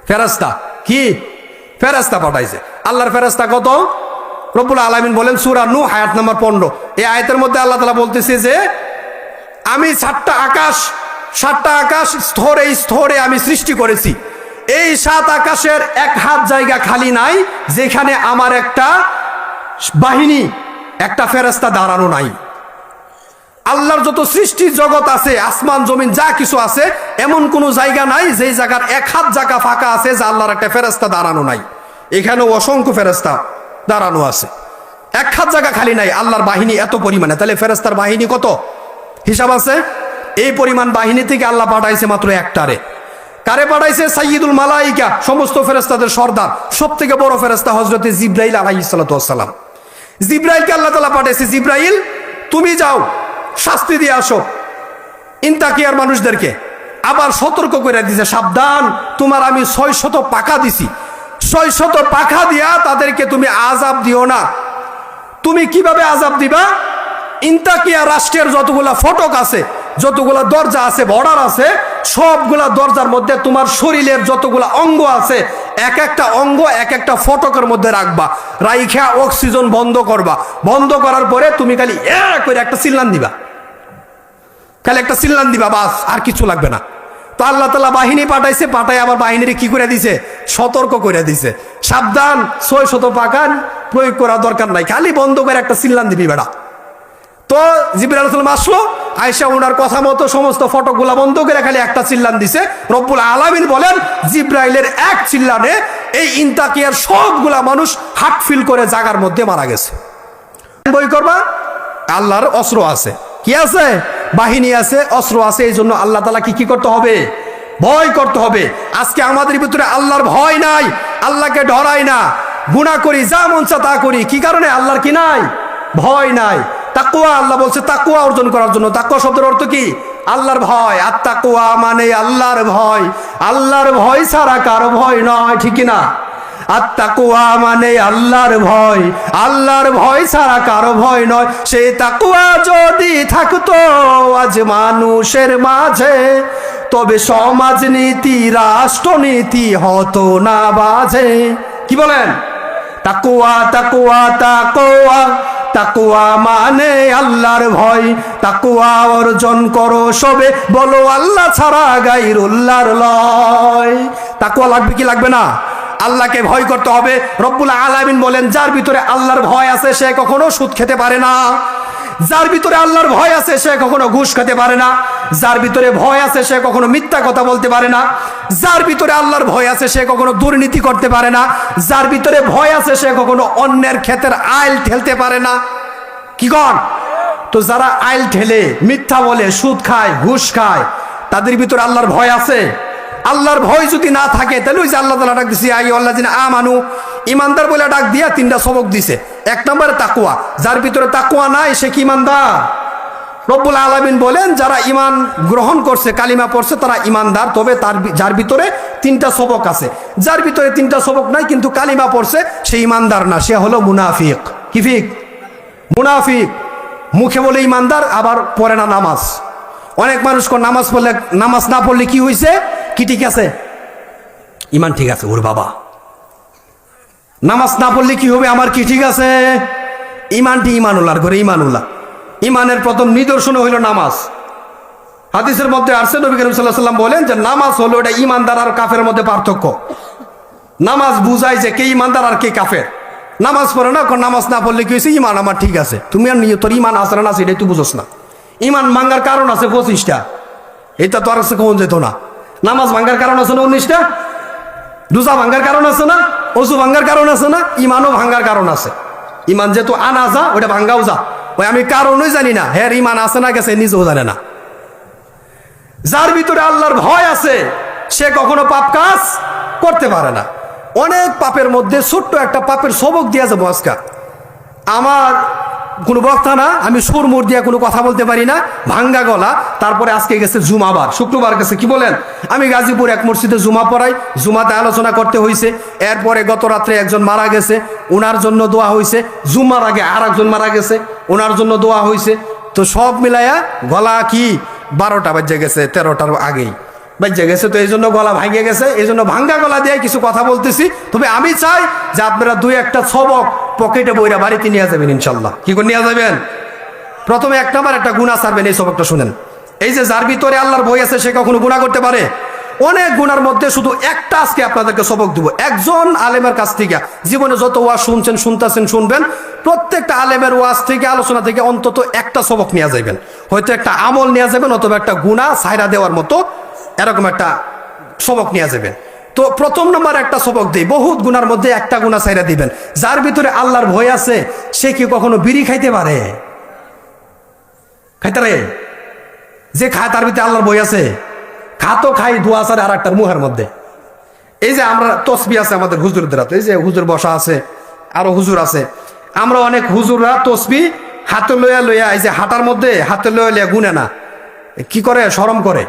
ফেরেশতা। কি ফেরেশতা পাঠাইছে? আল্লাহর ফেরেশতা কত? রব্বুল আলামিন বলেন সূরা নূহ আয়াত নাম্বার 15। এই আয়াতের মধ্যে আল্লাহ তাআলা বলতেছে যে আমি 7টা আকাশ স্তরে স্তরে আমি সৃষ্টি করেছি। এই 7 আকাশের এক হাত জায়গা খালি নাই যেখানে আমার একটা বাহিনী, একটা ফেরেশতা দাঁড়ানো নাই। আল্লাহর যত সৃষ্টি জগৎ আছে, আসমান জমিন যা কিছু আছে, এমন কোনো জায়গা নাই যেই জায়গার এক হাত জায়গা ফাঁকা আছে যে আল্লাহর একটা ফেরেশতা দাঁড়ানো নাই। এখানে অসংখ্য ফেরেশতা দাঁড়ানো আছে, এক হাত জায়গা খালি নাই। আল্লাহর বাহিনী এত পরিমাণে, তাহলে ফেরেশতার বাহিনী কত হিসাব আছে? এই পরিমাণ বাহিনী থেকে আল্লাহ পাঠাইছে মাত্র একটারে। কারে পাঠাইছে? সাইয়্যিদুল মালাইকা, সমস্ত ফেরেশতাদের সর্দার, সব থেকে বড় ফেরেশতা হযরতে জিবরাইল আলাইহিস সালাতু ওয়াস সালাম। জিবরাইলকে আল্লাহ তাআলা পাঠাইছে, জিবরাইল তুমি যাও শাস্তি দিয়ে আসো ইন্তাকিয়ার মানুষদেরকে। আবার সতর্ক করে দিছে, সাবধান, তোমার আমি 600 পাখা দিছি, 600 পাখা দিয়া তাদেরকে তুমি আযাব দিও না। তুমি কিভাবে আযাব দিবা? ইন্তাকিয়া রাষ্ট্রের যতগুলা ফটক আছে, যতগুলা দরজা আছে, বর্ডার আছে, সবগুলা দরজার মধ্যে তোমার শরীরের যতগুলা অঙ্গ আছে, এক একটা অঙ্গ এক একটা ফটকের মধ্যে রাখবা, রাইখা অক্সিজেন বন্ধ করবা। বন্ধ করার পরে তুমি খালি করে একটা চিল্লান দিবা, খালি একটা চিল্লান দিবা, বাস, আর কিছু লাগবে না। তো আল্লাহ তাআলা বাহিনী পাঠাইছে, পাঠাই আবার বাহিনীর কি করে দিছে? সতর্ক করে দিছে, সাবধান, 600 পাখান প্রয়োগ করার দরকার নাই, খালি বন্ধ করে একটা চিল্লান দিবি বেড়া। তো জিবরাইল আলাইহিস সালাম আসলো, আয়েশা ওনার কথা মতো সমস্ত ফটকগুলা বন্ধ করে খালি একটা চিল্লান দিছে। রব্বুল আলামিন বলেন জিবরাইলের এক চিল্লানে এই ইন্তাকিয়ার সবগুলা মানুষ হার্ট ফিল করে জায়গার মধ্যে মারা গেছে। বই করবা, আল্লাহর অস্ত্র আছে, কি আছে? বাহিনী আছে, অস্ত্র আছে। এই জন্য আল্লাহ তাআলা কি করতে হবে? ভয় করতে হবে। আজকে আমাদের ভিতরে আল্লাহর ভয় নাই, আল্লাহকে ডরাই না, গুনাহ করি, যা মন চায় তা করি। কি কারণে? আল্লাহর কি নাই? ভয় নাই। তাকওয়া, আল্লাহ বলছে তাকওয়া অর্জন করার জন্য। তাকওয়া শব্দের অর্থ কি? আল্লাহর ভয়। আর তাকওয়া মানে আল্লাহর ভয়। আল্লাহর ভয় ছাড়া কারো ভয় নয়, ঠিক না? আর তাকওয়া মানে আল্লাহর ভয়, আল্লাহর ভয় ছাড়া কারো ভয় নয়। সেই তাকওয়া যদি থাকতো আজ মানুষের মাঝে, তবে সমাজনীতি রাষ্ট্রনীতি হতো না বাজে। কি বলেন? তাকওয়া তাকওয়া তাকওয়া, তাকওয়া মানে আল্লাহর ভয়। তাকওয়া অর্জন করো সবে, বলো আল্লাহ ছাড়া গায়রুল্লাহর লয়। তাকওয়া লাগবে কি লাগবে না? আল্লাহকে ভয় করতে হবে। রব্বুল আলামিন বলেন যার ভিতরে আল্লাহর ভয় আছে সে কখনো সুদ খেতে পারে না, যার ভিতরে আল্লাহর ভয় আছে সে কখনো ঘুষ খেতে পারে না, যার ভিতরে ভয় আছে সে কখনো মিথ্যা কথা বলতে পারে না, যার ভিতরে আল্লাহর ভয় আছে সে কখনো দুর্নীতি করতে পারে না, যার ভিতরে ভয় আছে সে কখনো অন্যের ক্ষেতের আইল ঠেলতে পারে না। কি কন? তো যারা আইল ঠেলে, মিথ্যা বলে, সুদ খায়, ঘুষ খায়, তাদের ভিতরে আল্লাহর ভয় আছে? আল্লাহর ভয় যদি না থাকে তাহলে ওই যে আল্লাহ তাআলা ডাক দিছে আইয়ুহাল্লাযিনা আমানু, ইমানদার বলে ডাক দিয়া 3টা সবক দিছে। 1 নম্বরে তাকওয়া। যার ভিতরে তাকওয়া নাই সে কি ইমানদার? রব্বুল আলামিন বলেন যারা ঈমান গ্রহণ করছে, কালিমা পড়ছে, তারা ঈমানদার। তবে যার ভিতরে 3টা সবক আছে। যার ভিতরে 3টা সবক নাই কিন্তু কালিমা পড়ছে, সে ঈমানদার না, সে হলো মুনাফিক। কি ফিক? মুনাফিক। মুখে বলে ঈমানদার, আবার পড়ে না নামাজ। অনেক মানুষ নামাজ পড়লে, নামাজ না পড়লে কি হয়েছে? কি ঠিক আছে? ঈমান ঠিক আছে। ওর বাবা, নামাজ না পড়লে কি হবে? আমার কি ঠিক আছে? ঈমানটি ঈমানুল্লাহর ঘরে ঈমানুল্লাহ। ঈমানের প্রথম নিদর্শন হইল নামাজ। হাদিসের মধ্যে আসছে নবী করিম সাল্লাল্লাহু আলাইহি ওয়াসাল্লাম বলেন যে নামাজ হলো এটা ঈমানদার আর কাফের মধ্যে পার্থক্য। নামাজ বুঝায় যে কে ঈমানদার আর কে কাফের। নামাজ পড়ে না, নামাজ না পড়লে কি হয়েছে? ঈমান আমার ঠিক আছে। তুমি আর তোর ঈমান আছে না সেটাই তুই বুঝোস না। ঈমান ভাঙ্গার কারণ আছে 25টা, এটা তো আর কখন যেত না। নামাজ ভাঙ্গার কারণ আছে না 19টা, রোজা ভাঙ্গার কারণ আছে না, ওযু ভাঙ্গার কারণ আছে না, ঈমানও ভাঙ্গার কারণ আছে। ঈমান যেহেতু আনা যা, ওটা ভাঙ্গাও যা। ওই আমি কারণই জানি না, হ্যাঁ ঈমান আছে না গেছে নিজেও জানে না। যার ভিতরে আল্লাহর ভয় আছে সে কখনো পাপ কাজ করতে পারে না। অনেক পাপের মধ্যে ছোট্ট একটা পাপের সবক দিয়া যাবো আজকে। আমার কোনো বক্তা না, আমি সুর মুর দিয়ে কোনো কথা বলতে পারি না, ভাঙ্গা গলা। তারপরে আজকে গেছে জুমাবার, শুক্রবার গেছে। কি বলেন? আমি গাজীপুর এক মসজিদে জুমা পড়াই, জুমাতে আলোচনা করতে হয়েছে। এরপরে গত রাত্রে একজন মারা গেছে, ওনার জন্য দোয়া হয়েছে। জুমার আগে আর একজন মারা গেছে, ওনার জন্য দোয়া হয়েছে। তো সব মিলাইয়া গলা কি 12টা বাজে গেছে, 13টার আগেই। বাজে গেছে, তো এই জন্য গলা ভাঙে গেছে, এই জন্য ভাঙ্গা গলা দিয়ে কিছু কথা বলতেছি। তবে আমি চাই যে আপনারা দুই একটা সবক পকেটে বইরা বাড়িতে নিয়ে যাবেন ইনশাল্লাহ। কি করে নিয়ে যাবেন? প্রথমে এক নাম্বার একটা গুনাহ ছাড়বেন। এই সবকটা শুনেন। এই যে যার ভিতরে আল্লাহর ভয় আছে সে কখনো গুনাহ করতে পারে? অনেক গুনার মধ্যে শুধু একটা আজকে আপনাদেরকে সবক দিব, একজন আলেমের কাছ থেকে। জীবনে যত ওয়াজ শুনছেন, শুনতেছেন, শুনবেন, প্রত্যেকটা আলেমের ওয়াজ থেকে, আলোচনা থেকে অন্তত একটা সবক নিয়ে যাবেন। হয়তো একটা আমল নিয়ে যাবেন, অথবা একটা গুনাহ ছাইরা দেওয়ার মতো এরকম একটা সবক নিয়ে যাবেন। তো প্রথম নম্বর একটা সবক দিই, বহুত গুনার মধ্যে একটা গুনাহ ছাইরা দিবেন। যার ভিতরে আল্লাহর ভয় আছে সে কি কখনো বিড়ি খাইতে পারে? খাইতে রে? যে খায় তার ভিতরে আল্লাহর ভয় আছে? খাতো খাই ধোয়া আছে আর একটার মুহের মধ্যে। এই যে আমরা তসবি আছে আমাদের হুজুরদের হাতে, এই যে হুজুর বসা আছে, আরো হুজুর আছে, আমরা অনেক হুজুররা তসবি হাতে লইয়া লইয়া, এই যে হাঁটার মধ্যে হাতে লইয়া লইয়া গুনে না, কি করে? শরম করে।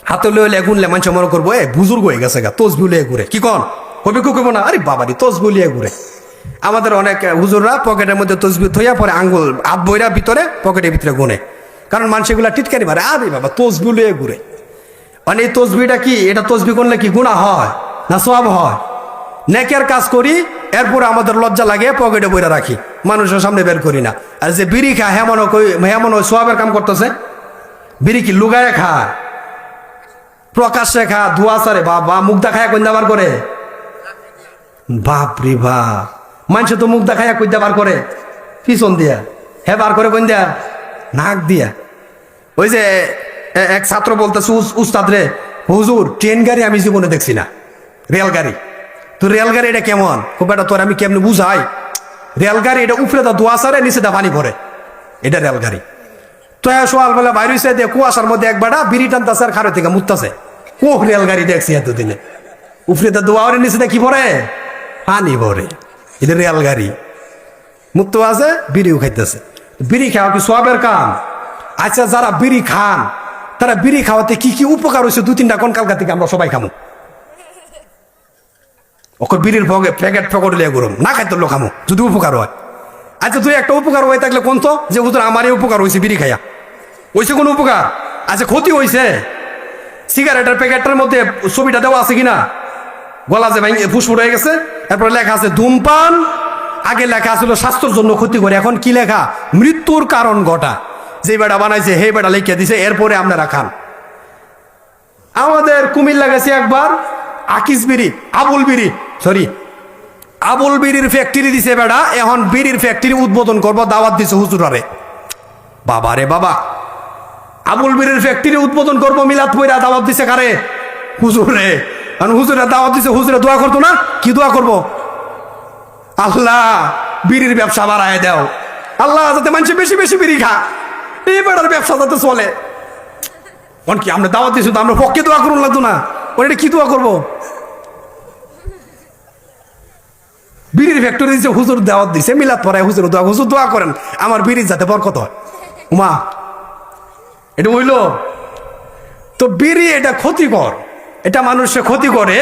হাতে লইয়া লইয়া গুনলে মানুষ মনে করবো এ বুজুর্গ হয়ে গেছে গা, তসবি লইয়া ঘুরে। কি কন? কবি কুকবো না? আরে বাবারি, তসবি লইয়া ঘুরে। আমাদের অনেক হুজুররা পকেটের মধ্যে তসবি থইয়া পরে আঙ্গুল হাত বইরা ভিতরে পকেটের ভিতরে গুনে, কারণ মানুষ এগুলা টিটকারি মারে। আরে বাবা, তসবি লইয়া ঘুরে। মানে এই তসবিটা কি? এটা তসবি করলে কি গুনাহ হয় না সওয়াব হয়? নেকের কাজ করি, এরপরে আমাদের লজ্জা লাগে, পকেটে বইরা রাখি, মানুষের সামনে বের করি না। আর যে বিড়ি খায় হেমন সওয়াবের কাম করতেছে। বিড়ি কি লুগায় খায়? প্রকাশ্যে খা, ধোয়া সারে বাবা, মুগ্ধা খায়া কইন্দা বার করে। বাপরে বাপ, মানুষ তো মুগ্ধা খায়া কইন্দা বার করে পিছন দিয়া, হে বার করে কইন্দা নাক দিয়া। ওই যে এক ছাত্র বলতেছে উস্তাদ রে, হুজুর ট্রেন গাড়ি আমি জীবনে দেখছি না, রেলগাড়ি। তো রেলগাড়ি এটা কেমন? খুব একটা তোর আমি কেমনে বুঝাই? রেলগাড়ি এটা উপরে দা ধোয়া সারে, নিচে দা পানি পড়ে, এটা রেলগাড়ি। তো সকালবেলা বাইরে হয়েছে দিয়ে কুয়াশার মধ্যে এক বেড়া বিড়ি টানতেছে আর খারো থেকে মুততেছে। কোহ রেলগাড়ি দেখছি এতদিনে, উপরে দা ধোয়া ওরে, নিচে দা কি পড়ে? পানি পড়ে, এটা রেলগাড়ি। মুক্ত আছে, বিড়িও খাইতেছে। বিড়ি খাওয়া কি সওয়াবের কাম? আচ্ছা, যারা বিড়ি খান তারা বিড়ি খাওয়াতে কি কি উপকার হয়েছে দুই তিনটা কোন কালকা থেকে আমরা সবাই খামো। ওকে বিড়ির প্যাকেট ফকট লিয়ে গরম না খাইতে লোক খামো যদি উপকার হয়। আচ্ছা, তুই একটা উপকার হয়ে থাকলে কোন তো, যে হুজুর আমারই উপকার হয়েছে বিড়ি খাইয়া, হয়েছে কোন উপকার? আচ্ছা, ক্ষতি হয়েছে। সিগারেটের প্যাকেটের মধ্যে ছবিটা দেওয়া আছে কিনা? গলা যে ভাঙে ফুসফুস হয়ে গেছে, এরপরে লেখা আছে ধূমপান। আগে লেখা ছিল স্বাস্থ্যের জন্য ক্ষতি করে, এখন কি লেখা? মৃত্যুর কারণ ঘটা। যে বেটা বানাইছে হে বেটা লিখে দিছে, এরপরে আপনারা খান। আমাদের কুমিল্লা গেছে একবার, আকিস বিড়ি, আবুল বিড়ির ফ্যাক্টরি দিছে বেটা। এখন বিড়ির ফ্যাক্টরি উদ্বোধন করবো, দাওয়াত দিছে হুজুরারে। বাবা রে বাবা, আবুল বিড়ির ফ্যাক্টরি উদ্বোধন করবো, মিলাদ পয়রা দাওয়াত দিছে কারে? হুজুরে। হুজুরে দাওয়াত দিছে, হুজুরে দোয়া করতো না? কি দোয়া করবো? আল্লাহ বিড়ির ব্যবসা বাড়ায় দাও, আল্লাহ যাতে মানুষ বেশি বেশি বিড়ি খা, এই বেটার ব্যবসা যাতে চলে। কি আমরা দাওয়াত দিছি, তো আমরা পক্ষে দোয়া করুন লাগতো না? ওটা কি দোয়া করবো? বিড়ির ফ্যাক্টরি দিচ্ছে, হুজুর দাওয়াত দিছে, মিলাদ পড়ায়, হুজুর দোয়া করেন আমার বিড়ির যাতে বরকত হয়। উমা, এটা হইল? তো বিড়ি এটা ক্ষতিকর, এটা মানুষের ক্ষতি করে,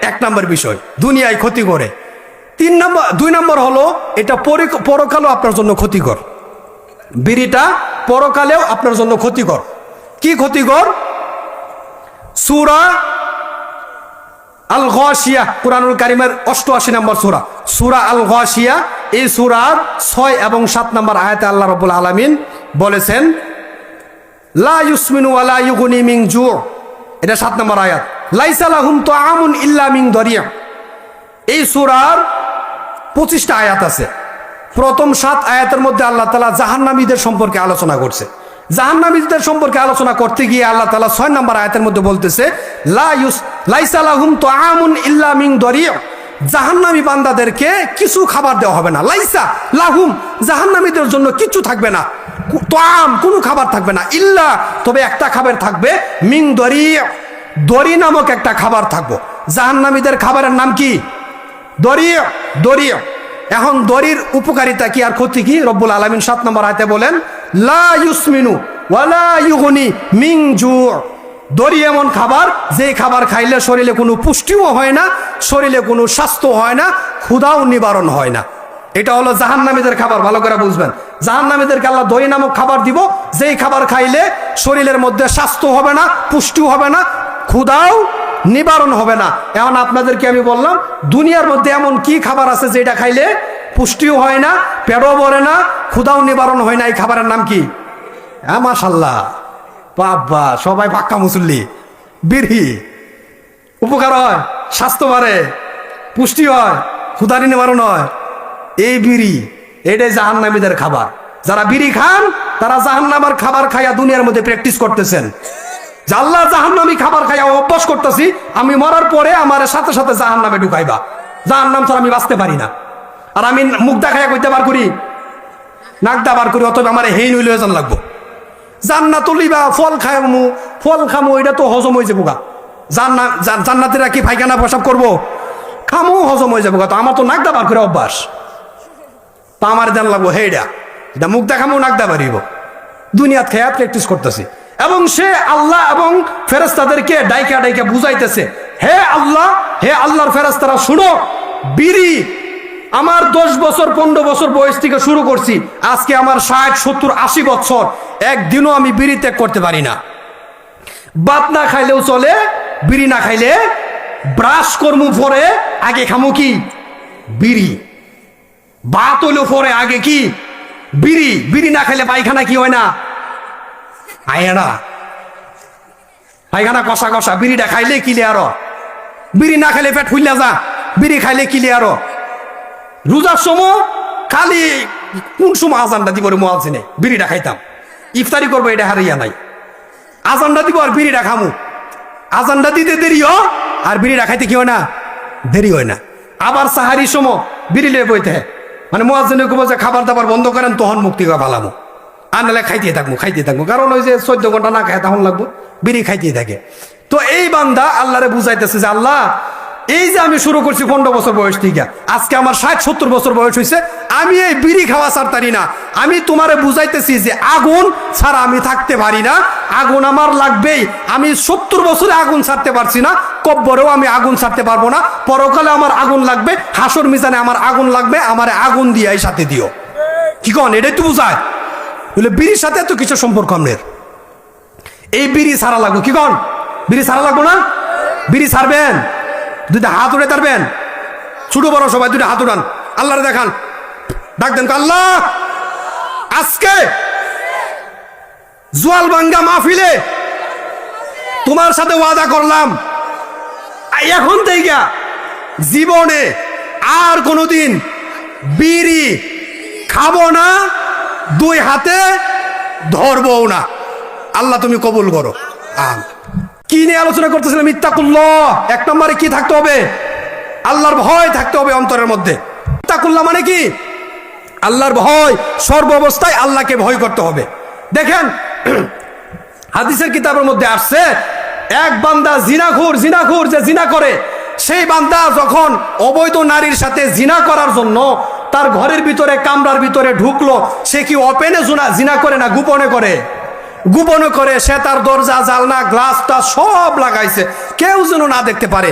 এক নম্বর বিষয়। দুনিয়ায় ক্ষতি করে। 2 নম্বর হলো এটা পরকালেও আপনার জন্য ক্ষতিকর। বিড়িটা পরকালেও আপনার জন্য ক্ষতিকর। কি ক্ষতিকর? সূরা আল গাশিয়া, কুরআনুল কারীমের 88 নম্বর সূরা আল গাশিয়া। এই সূরার 6 এবং 7 নম্বর আয়াতে আল্লাহ রাব্বুল আলামিন বলেছেন লা ইউসমিনু ওয়া লা ইউগনি মিন জু'। এটা 7 নম্বর আয়াত। লাইসা লাহুম তুআমুন ইল্লা মিন দারিয়া। এই সূরার 25টা আয়াত আছে। প্রথম 7 আয়াতের মধ্যে আল্লাহ তাআলা জাহান্নামীদের সম্পর্কে আলোচনা করছে। জাহান্নামীদের সম্পর্কে আলোচনা করতে গিয়ে আল্লাহ তাআলা 6 নম্বর আয়াতের মধ্যে বলতেছে লাইসা লাহুম তুআমুন ইল্লা মিন দারিয়া। জাহান্নামী বান্দাদেরকে কিছু খাবার দেওয়া হবে না। লাইসা লাহুম, জাহান্নামীদের জন্য কিছু থাকবে না, তুআম কোনো খাবার থাকবে না, ইল্লা তবে একটা খাবার থাকবে, মিন দারিয়া, দড়ি নামক একটা খাবার থাকবো। জাহান্নামীদের খাবারের নাম কি? দড়ি। এখন দড়ির উপকারিতা কি আর ক্ষতি কি? রব্বুল আলামিন 7 নম্বর আয়াতে বলেন লা ইউসমিনু ওয়া লা ইউগনি মিন জু'। দড়ি এমন খাবার, যে খাবার খাইলে শরীরে কোনো পুষ্টিও হয় না, শরীরে কোনো স্বাস্থ্য হয় না, ক্ষুধাও নিবারণ হয় না। এটা হলো জাহান্নামীদের খাবার। ভালো করে বুঝবেন, জাহান্নামীদেরকে আল্লাহ দড়ি নামক খাবার দিব, যেই খাবার খাইলে শরীরের মধ্যে স্বাস্থ্য হবে না, পুষ্টিও হবে না, ক্ষুধাও নিবারণ হবে না। এখন আপনাদেরকে আমি বললাম দুনিয়ার মধ্যে এমন কি খাবার আছে যেটা খাইলে পুষ্টিও হয় না, পেটও ভরে না, ক্ষুধাও নিবারণ হয় না? এই খাবারের নাম কি? হ্যাঁ মাশাল্লাহ, বাবা সবাই পাক্কা মুসল্লি। বিড়ি উপকার হয়, স্বাস্থ্য বাড়ে, পুষ্টি হয়, ক্ষুধারি নিবারণ হয়। এই বিড়ি এটাই জাহান্নামীদের খাবার। যারা বিড়ি খান তারা জাহান্নামের খাবার খাইয়া দুনিয়ার মধ্যে প্র্যাকটিস করতেছেন। আল্লাহ জাহান্নামী খাবার খাইয়া অভ্যাস করতেছি, আমি মরার পরে আমার সাথে সাথে জাহান্নামে ঢুকাইবা, জাহান্নাম ছাড়া আমি বাঁচতে পারি না। আর আমি মুখদা খাইয়া কইতে বার করি, নাকদা বার করি, অথবা আমার হেই নইলে যান লাগবো। জান্নাত লিবা ফল খামু, ফল খামু, এটা তো হজম হয়ে যাবো গা। জান্নাতিরা কি পায়খানা প্রসাব করবো? খামু, হজম হয়ে যাবো গা। তো আমার তো নাকদা বার করে অভ্যাস, তা আমার জান লাগবো হেইডা, এটা মুখ দেখামো নাকদা বাড়িব। দুনিয়াত খেয়া প্র্যাকটিস করতেছি। এবং সে আল্লাহ এবং ফেরেশতাদেরকে ডাইকা ডাইকা বুঝাইতেছে, হে আল্লাহ, হে আল্লাহর ফেরেশতারা শুনো, বিড়ি আমার 10 বছর 15 বছর বয়স থেকে শুরু করছি, আজকে আমার 60 70 80 বছর, একদিনও আমি বিড়ি ত্যাগ করতে পারি না। ভাত না খাইলেও চলে, বিড়ি না খাইলে ব্রাশ করমু পরে আগে খামু কি? বিড়ি। ভাত হইলেও পরে আগে কি? বিড়ি। বিড়ি না খাইলে পায়খানা কি হয় না? আয় না, পায়খানা কষা কষা। বিড়িটা খাইলে কিলে আরো, বিড়ি না খাইলে পেট ফুললা যা, বিড়ি খাইলে কিলে আরো। রোজার সময় খালি কোন সময় আজানটা দিব রে মুয়াজ্জিনে, বিড়িটা খাইতাম। ইফতারি করবো এটা হারিয়া নাই, আজানটা দিব আর বিড়িটা খামু। আজানটা দিতে দেরি হয় আর বিড়িটা খাইতে কি হয় না? দেরি হয় না। আবার সাহারির সময় বিড়ি লয়ে বইতে, মানে মুয়াজ্জিনে কব যে খাবার দাবার বন্ধ করেন, তখন মুক্তি করে ভালামু। আর নাহলে খাইতে থাকবো, কারণ ওই যে 14 ঘন্টা না খায় তখন লাগবো, বিড়ি খাইতেই থাকে। তো এই বান্দা আল্লাহরে বুঝাইতেছে যে আল্লাহ, এই যে আমি শুরু করছি 15 বছর বয়স থেকে, আজকে আমার 60 70 বছর বয়স হয়েছে, আমি এই বিড়ি খাওয়া ছাড়তারি না। আমি তোমারে বুঝাইতেছি যে আগুন ছাড়া আমি থাকতে পারি না, আগুন আমার লাগবেই। আমি 70 বছরে আগুন ছাড়তে পারছি না, কব্বরেও আমি আগুন ছাড়তে পারবো না, পরকালে আমার আগুন লাগবে, হাসর মিজানে আমার আগুন লাগবে, আমার আগুন দিয়ে এই সাথে দিও। কি কন? এটাই তো বুঝায়। বলে বিড়ির সাথে এত কিছু সম্পর্ক আমাদের, এই বিড়ি ছাড়া লাগবো। কি কন? বিড়ি ছাড়া লাগবো না? বিড়ি ছাড়বেন, দুইটা হাত উঠে তারবেন, ছোট বড় সবাই দুইটা হাত উঠান, আল্লাহরে দেখান, ডাক দেন, আল্লাহ আজকে জোয়ালবাঙ্গা মাহফিলে তোমার সাথে ওয়াদা করলাম, এখন থেকে জীবনে আর কোনোদিন বিড়ি খাবো না, দুই হাতে ধরবো না। আল্লাহ তুমি কবুল করো। কি নিয়ে আলোচনা করতেছিলাম? ইত্তাকুল্লাহ। 1 নম্বরে কি থাকতে হবে? আল্লাহর ভয় থাকতে হবে অন্তরের মধ্যে। ইত্তাকুল্লাহ মানে কি? আল্লাহর ভয়, সর্ব অবস্থায় আল্লাহকে ভয় করতে হবে। দেখেন হাদিসের কিতাবের মধ্যে আসছে, এক বান্দা জিনাখোর যে জিনা করে, সেই বান্দা যখন অবৈধ নারীর সাথে জিনা করার জন্য তার ঘরের ভিতরে কামরার ভিতরে ঢুকলো, সে কি ওপেনে জিনা করে না গোপনে করে? গোপনে করে। সে তার দরজা জালনা গ্লাসটা সব লাগাইছে, কেউ যেন না দেখতে পারে।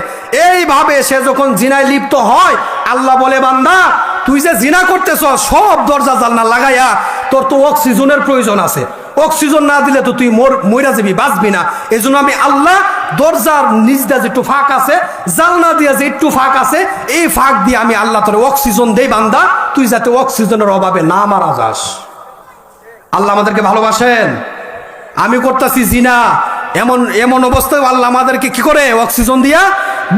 এইভাবে সে যখন জিনায় লিপ্ত হয়, আল্লাহ বলে, বান্দা তুই যে জিনা করতেছ, সব দরজা জালনা লাগাইয়া, তোর তো অক্সিজেনের প্রয়োজন আছে, অক্সিজেন না দিলে তো তুই মইরা যাবি, বাঁচবি না। এই জন্য আমি আল্লাহ দরজার নিচ দিয়ে যে একটু ফাঁক আছে, জালনা দিয়ে যে একটু ফাঁক আছে, এই ফাঁক দিয়ে আমি আল্লাহ তোর অক্সিজেন দেই, বান্দা তুই যাতে অক্সিজেনের অভাবে না মারা যাস। আল্লাহ আমাদেরকে ভালোবাসেন। আমি করতেছি জিনা, এমন এমন অবস্থায় আল্লাহ আমাদেরকে কি করে? অক্সিজেন দিয়া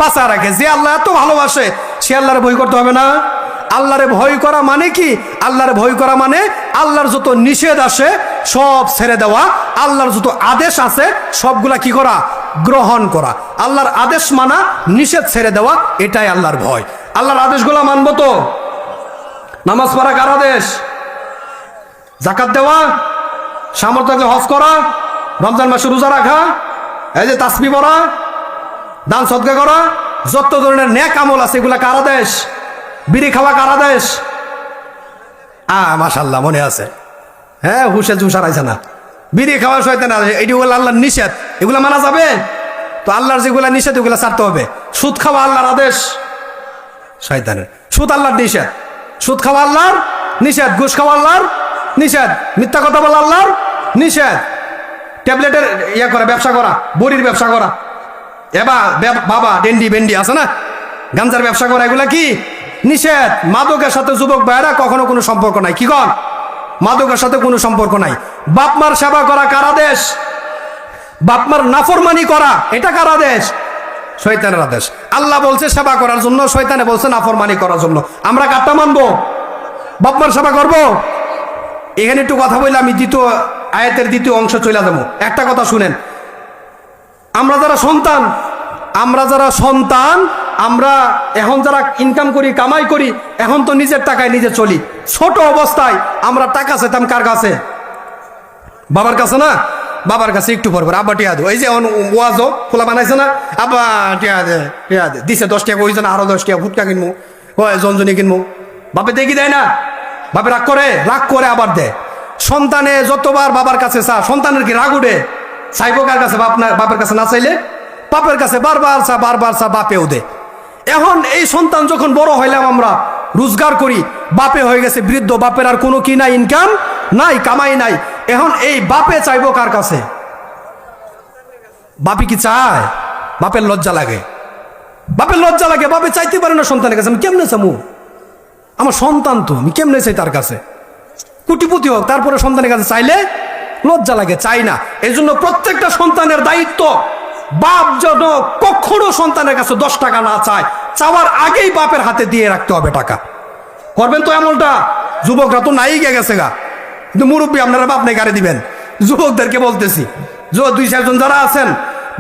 বাঁচা রাখে। যে আল্লাহ এত ভালোবাসে, সে আল্লাহরে ভয় করতে হবে না? আল্লাহরে ভয় করা মানে কি? আল্লাহরে ভয় করা মানে আল্লাহর যত নিষেধ আসে সব ছেড়ে দেওয়া, আল্লাহর যত আদেশ আছে সবগুলা কি করা? গ্রহণ করা। আল্লাহর আদেশ মানা, নিষেধ ছেড়ে দেওয়া, এটাই আল্লাহর ভয়। আল্লাহর আদেশগুলা মানবো তো? নামাজ পড়া কার আদেশ? যাকাত দেওয়া, সামর্থ্য থাকলে হজ করা, রমজান মাসে রোজা রাখা, এই যে তাসবিহ পড়া, দান সদকা করা, যত ধরনের নেক আমল আছে এগুলা কার আদেশ? বিড়ি খাওয়া কার আদেশ? মাশাআল্লাহ মনে আছে, হ্যাঁ হুশে জুস হারাইছে না। বিড়ি খাওয়া শয়তান আদেশ, এইগুলো আল্লাহর নিষেধ, এগুলা মানা যাবে? তো আল্লাহর যেগুলা নিষেধ এগুলা ছাড়তে হবে। সুদ খাওয়া আল্লাহর আদেশ, শয়তানের। সুদ আল্লাহর নিষেধ, সুদ খাওয়া আল্লাহর নিষেধ, ঘুষ খাওয়া আল্লাহর নিষেধ, মিথ্যা কথা বলা আল্লাহর নিষেধ, ট্যাবলেটের ইয়া করা, ব্যবসা করা, বড়ির ব্যবসা করা, বাবা ডেন্ডি বেন্ডি আছে না, গাঞ্জার ব্যবসা করা, এগুলা কি নিষেধ। মাদকের সাথে যুবক ভাইয়েরা কখনো কোনো সম্পর্ক নাই। কি কন? মাদকের সাথে কোনো সম্পর্ক নাই। বাপমার সেবা করা কার আদেশ? বাপমার নাফরমানি করা এটা কার আদেশ? শয়তানের আদেশ। আল্লাহ বলছে সেবা করার জন্য, শয়তানে বলছে নাফরমানি করার জন্য। আমরা কারটা মানবো? বাপমার সেবা করব? এখানে একটু কথা বললে আমি আয়াতের দ্বিতীয় অংশ চলে যাবো। একটা কথা শুনেন, আমরা যারা সন্তান আমরা এখন যারা ইনকাম করি, কামাই করি, এখন তো নিজের টাকায় নিজে চলি। ছোট অবস্থায় আমরা টাকা চেতাম কার কাছে? বাবার কাছে না? বাবার কাছে একটু পর আব্বা টিয়া দো, এই যে ওয়াজও খোলা বানাইছে না, আব্বা টিয়া দে দিছে 10 টাকা, ওই জন্য আরো 10 টাকা ফুটকা কিনবো, জনজনি কিনবো। বাপে দেখি দেয় না? বাপে রাগ করে আবার দেয়। সন্তানে যতবার বাবার কাছে চা, সন্তানের কি রাগ উঠে? চাইবো কার কাছে? বাপের কাছে না চাইলে বাপের কাছে বারবার চা, বাপেও দে। এখন এই সন্তান যখন বড় হইলাম, আমরা রোজগার করি, বাপে হয়ে গেছে বৃদ্ধ, বাপের আর কোনো কি নাই, ইনকাম নাই, কামাই নাই। এখন এই বাপে চাইবো কার কাছে? বাপি কি চায়? বাপের লজ্জা লাগে। বাপে চাইতে পারে না সন্তানের কাছে। আমি কেমনে চামু? আমার সন্তান তো, আমি কেমনে চাই তার কাছে? কোটিপতি হোক, তারপরে সন্তানের কাছে চাইলে লজ্জা লাগে, চাই না। এই জন্য প্রত্যেকটা সন্তানের দায়িত্ব, বাপ যেন কখনো সন্তানের কাছে 10 টাকা না চায়, চাওয়ার আগেই বাপের হাতে দিয়ে রাখতে হবে টাকা। করবেন তো এমনটা? যুবকরা তো নাই গেছে গা, কিন্তু মুরব্বী আপনারা বাপ নাই গাড়ি দিবেন। যুবকদেরকে বলতেছি, 2-4 জন যারা আছেন,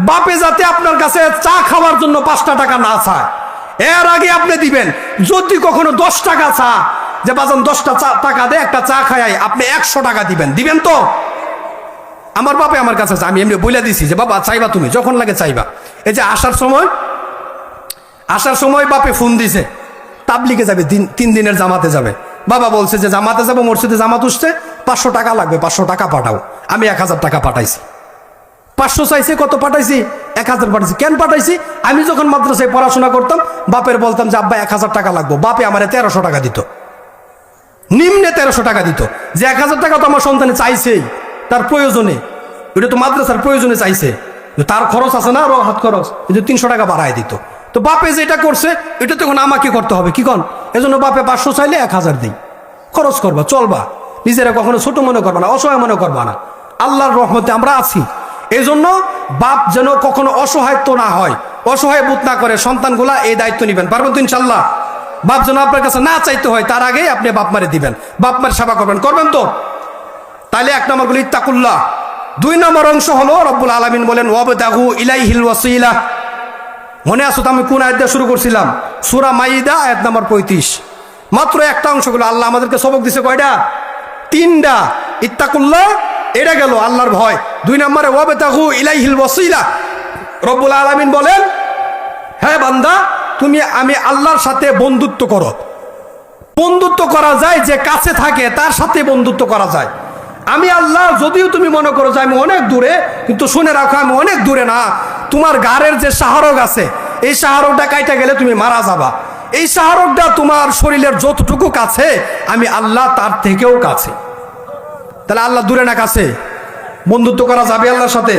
বাপে যাতে আপনার কাছে চা খাওয়ার জন্য 5টা টাকা না চায়, এর আগে আপনি দিবেন। যদি কখনো 10 টাকা চা, যে বাজান 10টা টাকা দে একটা চা খাই, আপনি 100 টাকা দিবেন তো? আমার বাপে আমার কাছে আমি এমনি বলে দিছি যে বাবা চাইবা, তুমি যখন লাগে চাইবা। এই যে আসার সময় বাপে ফোন দিছে, তাবলিগে যাবে, 3 দিনের জামাতে যাবে। বাবা বলছে যে জামাতে যাবো, মসজিদে জামাত উঠছে, 500 টাকা লাগবে, 500 টাকা পাঠাও। আমি 1000 টাকা পাঠাইছি। 500 চাইছে, কত পাঠাইছি? 1000 পাঠাইছি। কেন পাঠাইছি? আমি যখন মাদ্রাসায় পড়াশোনা করতাম, বাপের বলতাম যে আব্বা 1000 টাকা লাগবো, বাপে আমারে 1300 টাকা দিত, নিম্নে 1300 টাকা দিত। যে 1000 টাকা তো আমার সন্তানে চাইছেই, তার প্রয়োজনে, এটা তো মাদ্রাসার প্রয়োজনে চাইছে, তার খরচ আছে না, আরো হাত খরচ, এই যে 300 টাকা বাড়ায় দিত। তো বাপে যেটা করছে এটা তখন আমাকে করতে হবে, কি কন? এজন্য বাপে 500 চাইলে 1000 দিই, খরচ করবা, চলবা, নিজেরা কখনো ছোট মনে করবা না, অসহায় মনে করবা না। আল্লাহর রহমতে আমরা আছি। এই জন্য বাপ যেন কখনো অসহায়ত্ব না হয়, অসহায় বোধ না করে, সন্তানগুলা এই দায়িত্ব নিবেন। পারবেন তো ইনশাল্লাহ? বাপ যেন আপনার কাছে না চাইতে হয়, তার আগেই আপনি বাপ মারে দিবেন, বাপ মার সেবা করবেন তো? তাইলে 1 নম্বর বলি ইত্তাকুল্লাহ। 2 নম্বর অংশ হলো রব্বুল আলামিন বলেন ওয়াবতাগু ইলাইহিল ওয়াসিলা। মনে আছে তো আমি কোন আয়াত দিয়ে শুরু করছিলাম? সূরা মাইদা আয়াত নম্বর 35। মাত্র একটা অংশগুলো আল্লাহ আমাদেরকে সবক দিছে কয়টা? 3টা। ইত্তাকুল্লাহ এটা গেল আল্লাহর ভয়। 2 নম্বরে ওয়াবতাগু ইলাইহিল ওয়াসিলা, রব্বুল আলামিন বলেন হ্যাঁ বান্দা, আমি আল্লাহর সাথে বন্ধুত্ব করো। বন্ধুত্ব করা যায়, যে কাছে থাকে তার সাথে বন্ধুত্ব করা যায়। আমি আল্লাহ, যদিও তুমি মনে করো যে আমি অনেক দূরে, কিন্তু শুনে রাখো আমি অনেক দূরে না। তোমার গাড়ের যে শাহরগ আছে, এই শাহরগটা কাইটা গেলে তুমি মারা যাবা। এই শাহরগটা তোমার শরীরের যতটুকু কাছে, আমি আল্লাহ তার থেকেও কাছে। তাহলে আল্লাহ দূরে না কাছে? বন্ধুত্ব করা যাবে আল্লাহর সাথে।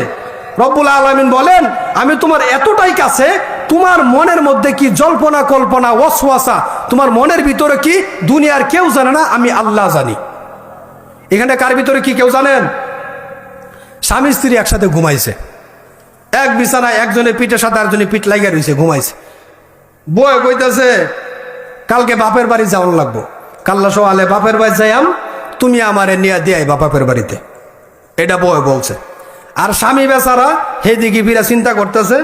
রব্বুল আলামিন বলেন আমি তোমার এতটাই কাছে, তোমার মনের মধ্যে কি জল্পনা কল্পনা ওয়াসওয়াসা, তোমার মনের ভিতরে কি, দুনিয়ার কেউ জানে না, আমি আল্লাহ জানি। এখানে কার ভিতরে কি কেউ জানেন? স্বামী স্ত্রী একসাথে ঘুমাইছে, এক বিছানায়, একজনের পিঠের সাথে আরেকজনের পিঠ লাগিয়ে রয়েছে, ঘুমাইছে। বয় কইতেছে কালকে বাপের বাড়ি যাওয়ার লাগবো, কাল্লা সকালে বাপের বাড়ি যাইয়াম, তুমি আমারে নিয়ে দিয়ে বাপের বাড়িতে, এটা বয় বলছে। আর স্বামী বেচারা সেদিকে ফিরা চিন্তা করতেছে,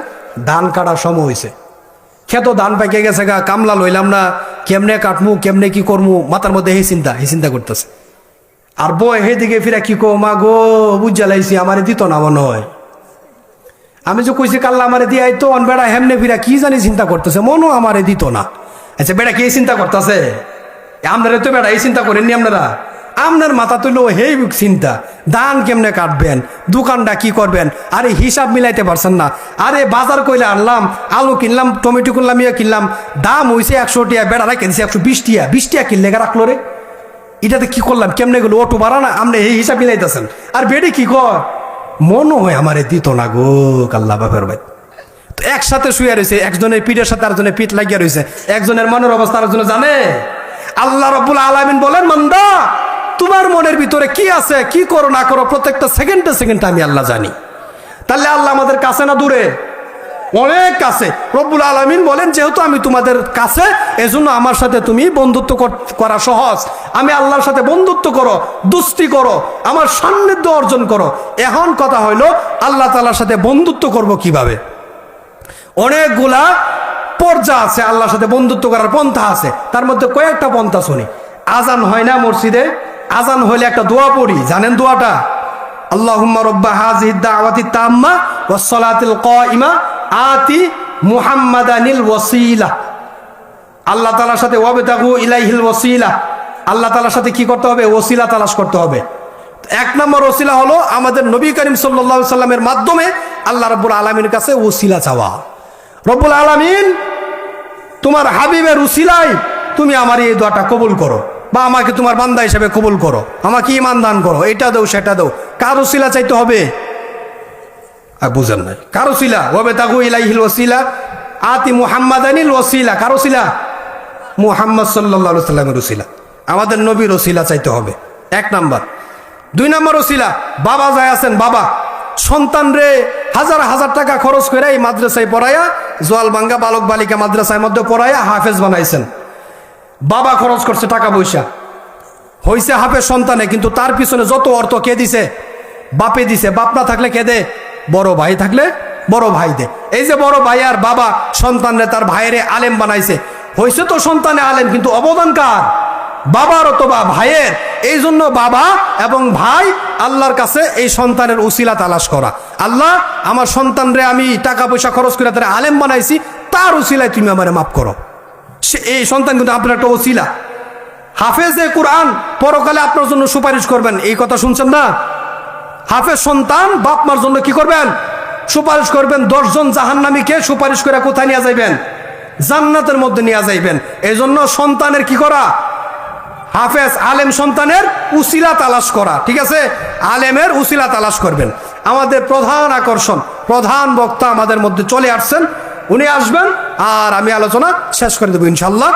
ধান কাটার সময় হয়েছে, খেতো ধান পাইকে গেছে গা, কামলা লইলাম না, কেমনে কাটমু, কেমনে কি করমু, মাথার মধ্যে এই চিন্তা করতেছে। আর বয় সেদিকে ফিরা কি কো, মা গো বুঝা লাইছি, আমারে দিত না মনে হয়। আমি যে কইছি কাল্লা আমারে দিয়ে তো, বেড়া হেমনে ফিরা কি জানি চিন্তা করতেছে, মনও আমারে দিত না। আচ্ছা বেড়া কি চিন্তা করতেছে? আপনারা তো বেড়া এই চিন্তা করেননি আপনারা? আপনার মাথা তুলো হেই চিন্তা, ধান কেমনে কাটবেন, দোকানটা কি করবেন, আরে হিসাব মিলাইতে পারছেন না। আরে বাজার কইলে আনলাম, আলু কিনলাম, টমেটো কিনলাম, কিনলাম, দাম হয়েছে 100 টাকা, বেড়া রাখেছি 120 টাকা, 20 টাকা কিনলে রাখলো রে, এটাতে কি করলাম, কেমনে গেলো, অটো ভাড়া না, আপনি এই হিসাব মিলাইতেছেন। আর বেড়ে কি কর, মনে হয় আমারে দিত না গো কাল্লা বাপের ভাই। তো একসাথে শুয়ে রয়েছে, একজনের পিঠের সাথে আরেকজনের পিঠ লাগিয়ে রয়েছে, একজনের মনের অবস্থা আরেকজনে জানে। আল্লাহ রাব্বুল আলামিন বলেন, বান্দা তোমার মনের ভিতরে কি আছে, কি করো না করো, প্রত্যেকটা সেকেন্ডে সেকেন্ডে আমি আল্লাহ জানি। তাহলে আল্লাহ আমাদের কাছে না দূরে? অনেক কাছে। রব্বুল আলামিন বলেন, যেহেতু আমি তোমাদের কাছে, এজন্য আমার সাথে তুমি বন্ধুত্ব করা সহজ। আমি আল্লাহর সাথে বন্ধুত্ব করো, দুস্তি করো, আমার সান্নিধ্য অর্জন করো। এখন কথা হইলো আল্লাহ তাআলার সাথে বন্ধুত্ব করব কিভাবে? অনেকগুলা পর্যায় আছে, আল্লাহর সাথে বন্ধুত্ব করার পন্থা আছে। তার মধ্যে কয়েকটা পন্থা শুনি। আজান হয় না মসজিদে? আজান হইলে একটা দোয়া পড়ি, জানেন দোয়াটা? আল্লাহুম্মা রব্বা হাযিহিদ দাওয়াতি তাম্মা ওয়াস সালাতিল কাইমা আতি মুহাম্মাদানিল ওয়াসিলা। আল্লাহ তাআলার সাথে ওয়াবতাগু ইলাইহিল ওয়াসিলা, আল্লাহ তাআলার সাথে কি করতে হবে? ওসিলা তালাশ করতে হবে। এক নম্বর ওসিলা হলো আমাদের নবী করিম সাল্লাল্লাহু আলাইহি সাল্লামের মাধ্যমে আল্লাহ রাব্বুল আলামিনের কাছে ওসিলা চাওয়া। রব্বুল আলামিন তোমার হাবিবের উসিলায় তুমি আমার এই দোয়াটা কবুল করো, বা আমাকে তোমার বান্দা হিসেবে কবুল করো, আমাকে ঈমান দান করো, এটা দাও সেটা দাও। কার উসিলা চাইতে হবে? আর বুঝেন নাই, কার উসিলা? ওয়াবতাগু ইলাইহিল ওয়াসিলা আতি মুহাম্মাদানিল ওয়াসিলা। কার উসিলা? মুহাম্মদ সাল্লাল্লাহু আলাইহি সাল্লামের উসিলা, আমাদের নবীর উসিলা চাইতে হবে, এক নাম্বার। দুই নাম্বার উসিলা, বাবা যায় আছেন, বাবা সন্তান রে হাজার হাজার টাকা খরচ করে এই মাদ্রাসায় পড়াইয়া, জোয়ালবাঙ্গা বালক বালিকা মাদ্রাসার মধ্যে পড়াইয়া হাফেজ বানাইছেন। বাবা খরচ করছে টাকা পয়সা, হইছে হাফেজ সন্তানে, কিন্তু তার পিছনে যত অর্থ কে দিছে? বাপে দিছে। বাপ না থাকলে কে দে? বড় ভাই থাকলে বড় ভাই দে। এই যে বড় ভাই আর বাবা সন্তানরে, তার ভাইয়েরে আলেম বানাইছে, হইছে তো সন্তানে আলেম, কিন্তু অবদান কার? বাবার অথবা ভাইয়ের। এই জন্য বাবা এবং ভাই আল্লাহর কাছে এই সন্তানের উসিলা তালাশ করা। আল্লাহ, আমার সন্তানরে আমি টাকা পয়সা খরচ করে তারা আলেম বানাইছি, তার উসিলায় তুমি আমারে মাফ করো। এই সন্তান কিন্তু আপনার একটা উসিলা। হাফেজে কুরআন পরকালে আপনার জন্য সুপারিশ করবেন, এই কথা শুনছেন না? হাফেজ সন্তান বাপ মার জন্য কি করবেন? সুপারিশ করবেন। 10 জন জাহান্নামীকে সুপারিশ করে কোথায় নিয়ে যাইবেন? জান্নাতের মধ্যে নিয়ে যাইবেন। এই জন্য সন্তানের কি করা? হাফেজ আলেম সন্তানের উসিলা তালাশ করা। ঠিক আছে, আলেমের উসিলা তালাশ করবেন। আমাদের প্রধান আকর্ষণ, প্রধান বক্তা আমাদের মধ্যে চলে আসছেন, উনি আসবেন আর আমি আলোচনা শেষ করে দেবো ইনশাল্লাহ।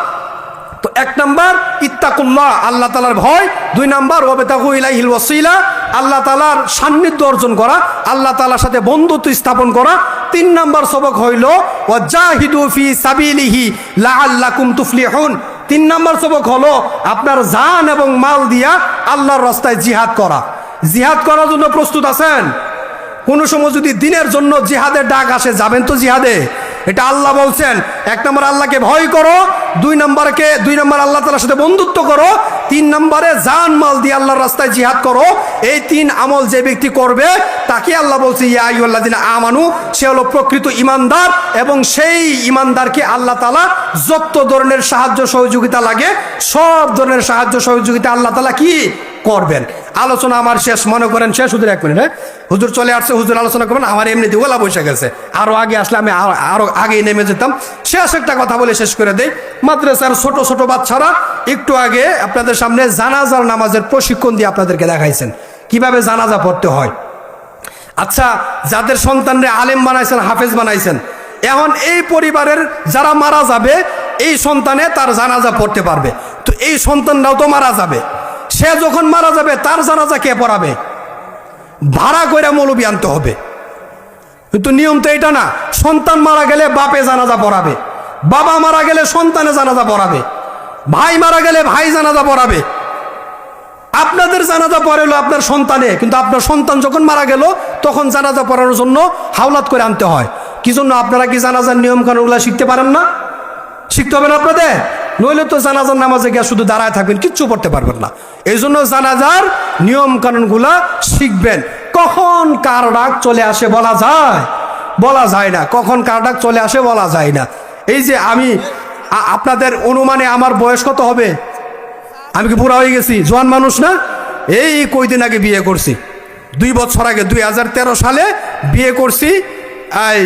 তো এক নাম্বার ইত্তাকুল্লাহ, আল্লাহ তাআলার ভয়। দুই নাম্বার ওয়াবতাগু ইলাইহিল ওয়াসিলা, আল্লাহ তাআলার সান্নিধ্য অর্জন করা, আল্লাহ তাআলার সাথে বন্ধুত্ব স্থাপন করা। তিন নাম্বার সবক হইল ওয়াজাহিদু ফি সাবিলিহি লাআল্লাকুম তুফলিহুন। তিন নাম্বার সবক হলো আপনার জান এবং মাল দিয়া আল্লাহর রাস্তায় জিহাদ করা। জিহাদ করার জন্য প্রস্তুত আছেন? কোন সময় যদি দিনের জন্য জিহাদের ডাক আসে, যাবেন তো জিহাদে? এটা আল্লাহ বলছেন। এক নম্বর আল্লাহকে ভয় করো, দুই নম্বর আল্লাহ তাআলার সাথে বন্ধুত্ব করো, তিন নম্বরে জান মাল দিয়ে আল্লাহর রাস্তায় জিহাদ করো। এই তিন আমল যে ব্যক্তি করবে তাকে আল্লাহ বলছে ইয়া আইয়ুহাল্লাযিনা আমানু, সে হলো প্রকৃত ইমানদার। এবং সেই ইমানদারকে আল্লাহ তাআলা যত ধরনের সাহায্য সহযোগিতা লাগে সব ধরনের সাহায্য সহযোগিতা আল্লাহ তাআলা কি করবেন। আলোচনা আমার শেষ, মনে করেন শেষ। হুজুর 1 মিনিট, হ্যাঁ হুজুর চলে আসছে, হুজুর আলোচনা করবেন। আমার এমনিতে ওলা বসে গেছে, আরো আগে আসলে আমি আরো আগেই নেমে যেতাম। শেষ একটা কথা বলে শেষ করে দেই। মাদ্রাসার ছোট ছোট বাচ্চারা একটু আগে আপনাদের সামনে জানাজার নামাজের প্রশিক্ষণ দিয়ে আপনাদেরকে দেখাইছেন কিভাবে জানাজা পড়তে হয়। আচ্ছা, যাদের সন্তানরা আলেম বানাইছেন, হাফেজ বানাইছেন, এখন এই পরিবারের যারা মারা যাবে এই সন্তানে তার জানাজা পড়তে পারবে। তো এই সন্তানরাও তো মারা যাবে, সে যখন মারা যাবে তার জানাজা কে পড়াবে? ভাড়া করে মৌলবি আনতে হবে। কিন্তু নিয়ম তো এটা না। সন্তান মারা গেলে বাপে জানাজা পড়াবে, বাবা মারা গেলে সন্তানে জানাজা পড়াবে, ভাই মারা গেলে ভাই জানাজা পড়াবে। আপনাদের জানাজা পড়ে হলো আপনার সন্তানে, কিন্তু আপনার সন্তান যখন মারা গেল তখন জানাজা পড়ানোর জন্য হাওলাত করে আনতে হয়। কি জন্য? আপনারা কি জানাজার নিয়ম কানুনগুলো শিখতে পারেন না? শিখতে হবে না আপনাদের, নইলে তো জানাজার নামাজে গিয়ে শুধু দাঁড়ায় থাকবেন, কিচ্ছু পড়তে পারবেন না। এই জন্য জানাজার নিয়ম কানুনগুলা শিখবেন। কখন কার ডাক চলে আসে বলা যায়? বলা যায় না। কখন কার ডাক চলে আসে বলা যায় না। এই যে আমি আপনাদের অনুমানে আমার বয়স কত হবে? আমি কি বুড়া হয়ে গেছি? জোয়ান মানুষ না? এই কয়দিন আগে বিয়ে করছি, 2 বছর আগে 2013 সালে বিয়ে করছি। এই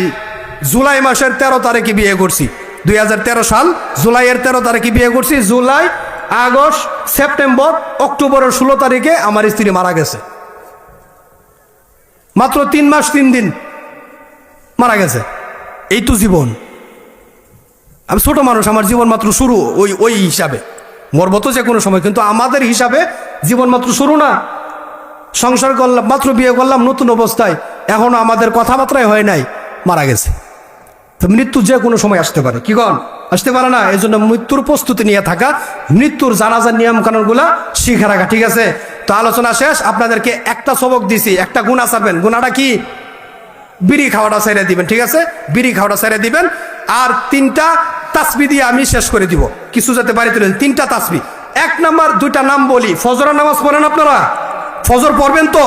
জুলাই মাসের 13 তারিখে বিয়ে করছি। 2013 সাল জুলাইয়ের 13 তারিখে বিয়ে করছি। জুলাই, আগস্ট, সেপ্টেম্বর, অক্টোবরের 16 তারিখে আমার স্ত্রী মারা গেছে। মাত্র 3 মাস 3 দিন মারা গেছে। এই তো জীবন। আমি ছোট মানুষ, আমার জীবন মাত্র শুরু। ওই হিসাবে মরবো তো যে কোনো সময়, কিন্তু আমাদের হিসাবে জীবন মাত্র শুরু না। সংসার করলাম, মাত্র বিয়ে করলাম নতুন অবস্থায়, এখনো আমাদের কথাবার্তাই হয় নাই, মারা গেছে। তো মৃত্যু যে কোনো সময় আসতে পারে, কি কন? আসতে পারে না? এই জন্য মৃত্যুর প্রস্তুতি নিয়ে থাকা, মৃত্যুর জানাজার নিয়ম কানুনগুলা শিখে রাখা, ঠিক আছে? তো আলোচনা শেষ। আপনাদেরকে একটা সবক দিছি, একটা গুনাহ ছাড়বেন। গুনাহটা কি? বিড়ি খাওয়াটা ছেড়ে দিবেন, ঠিক আছে? বিড়ি খাওয়াটা ছেড়ে দিবেন। আর 3টা তাসবিহ দিয়ে আমি শেষ করে দিব, কিছু যাতে বাড়িতে রয়েছে। 3টা তাসবিহ। 1 নাম্বার 2টা নাম বলি। ফজরের নামাজ পড়েন আপনারা? ফজর পড়বেন তো?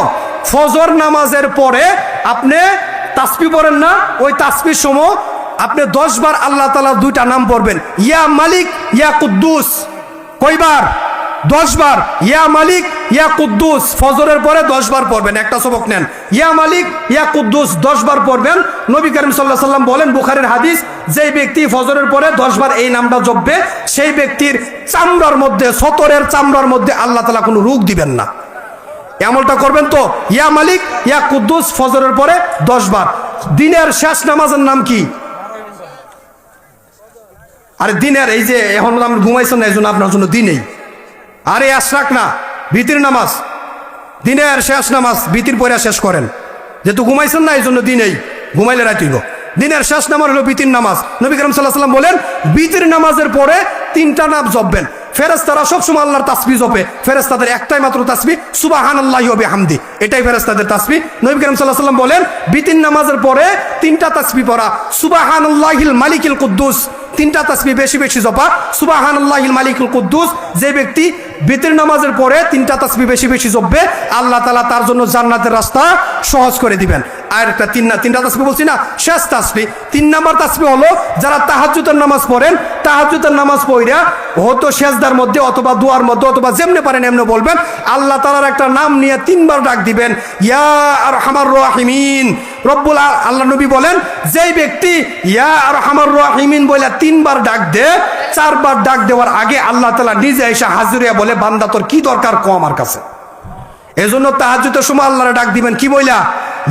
ফজর নামাজের পরে আপনি তাসবিহ পড়েন না? ওই তাসবিহ সমূহ আপনি 10 বার আল্লাহ তাআলার 2টা নাম পড়বেন। ইয়া মালিক ইয়া কুদ্দুস। কয়বার? 10 বার। ইয়া মালিক ইয়া কুদ্দুস ফজরের পরে 10 বার পড়বেন। একটা সবক নেন, ইয়া মালিক ইয়া কুদ্দুস 10 বার পড়বেন। নবী করিম সাল্লাল্লাহু আলাইহি সাল্লাম বলেন, বুখারীর হাদিস, যে ব্যক্তি ফজরের পরে 10 বার এই নামটা জপবে, সেই ব্যক্তির চামড়ার মধ্যে, সতরের চামড়ার মধ্যে আল্লাহ তাআলা কোনো রোগ দিবেন না। এমনটা করবেন তো? ইয়া মালিক ইয়া কুদ্দুস ফজরের পরে 10 বার। দিনের শেষ নামাজের নাম কি? আরে দিনের, এই যে এখন আপনি ঘুমাইছেন না, এই জন্য আপনার জন্য দিনেই। আরে আশরাক না, ভিতির নামাজ। দিনের শেষ নামাজ ভিতির পরে শেষ করেন, যেহেতু ঘুমাইছেন না এই জন্য দিনেই, ঘুমাইলে রাইতেইব। দিনের শেষ নামাজ হলো ভিতির নামাজ। নবী করিম সাল্লাল্লাহু আলাইহি সাল্লাম বলেন, ভিতির নামাজের পরে 3টা নাম জপবেন। ফেরেশতারা সবসময় আল্লাহর তাসবিহ জপে। ফেরেশতাদের একটাই মাত্র তাসবিহ, সুবহানাল্লাহি ওয়া বিহামদি, এটাই ফেরেশতাদের তাসবিহ। নবী করিম সাল্লাল্লাহু আলাইহি সাল্লাম বলেন, ভিতির নামাজের পরে 3টা তাসবিহ পড়া, সুবহানাল্লাহিল মালিকিল কুদ্দুস। 3টা তাসবিহ বেশি বেশি জপা, সুবহানাল্লাহিল মালিকুল কুদ্দুস। যে ব্যক্তি ভিতর নামাজের পরে 3টা তাসবিহ বেশি বেশি জপবে, আল্লাহ তাআলা তার জন্য জান্নাতের রাস্তা সহজ করে দিবেন। আর একটা 3টা তাসবিহ বলছি না, শেষ তাসবিহ। 3 নাম্বার তাসবিহ হলো, যারা তাহাজ্জুদের নামাজ পড়েন, তাহাজ্জুদের নামাজ পড়িয়া হয়তো সেজদার মধ্যে অথবা দুয়ার মধ্যে অথবা যেমনে পারেন এমনি বলবেন, আল্লাহ তাআলার একটা নাম নিয়ে 3 বার ডাক দিবেন, ইয়া আরহামার রাহিমিন। রব্বুল আল্লাহ নবী বলেন, যেই ব্যক্তি ইয়া আরহামার রাহিমিন বলে 3 বার ডাক দে, 4 বার ডাক দেওয়ার আগে আল্লাহ তাআলা নিজে এসে হাজিরিয়া বলে, বান্দা তোর কি দরকার কো আমার কাছে। এজন্য তাহাজ্জুদের সময় আল্লাহর ডাক দিবেন কি বইলা?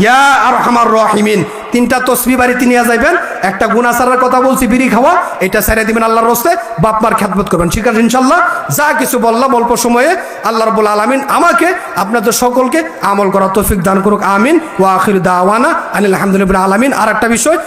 ইয়া আরহামার রাহিমিন। 3টা তাসবিহ বাড়িতে নিয়ে যাইবেন। একটা গুনাহ ছাড়ার কথা বলছি, বিড়ি খাওয়া, এটা ছেড়ে দিবেন আল্লাহর রাস্তে, বাপ মার খেদমত করবেন, ঠিক আছে ইনশাআল্লাহ? যা কিছু বললাম অল্প সময়ে, আল্লাহ রাব্বুল আলামিন আমাকে আপনাদের সকলকে আমল করার তৌফিক দান করুক, আমিন। ওয়া আখিরু দাওয়ানা আনিল হামদুলিল্লাহি রাব্বিল আলামিন। আর একটা বিষয়,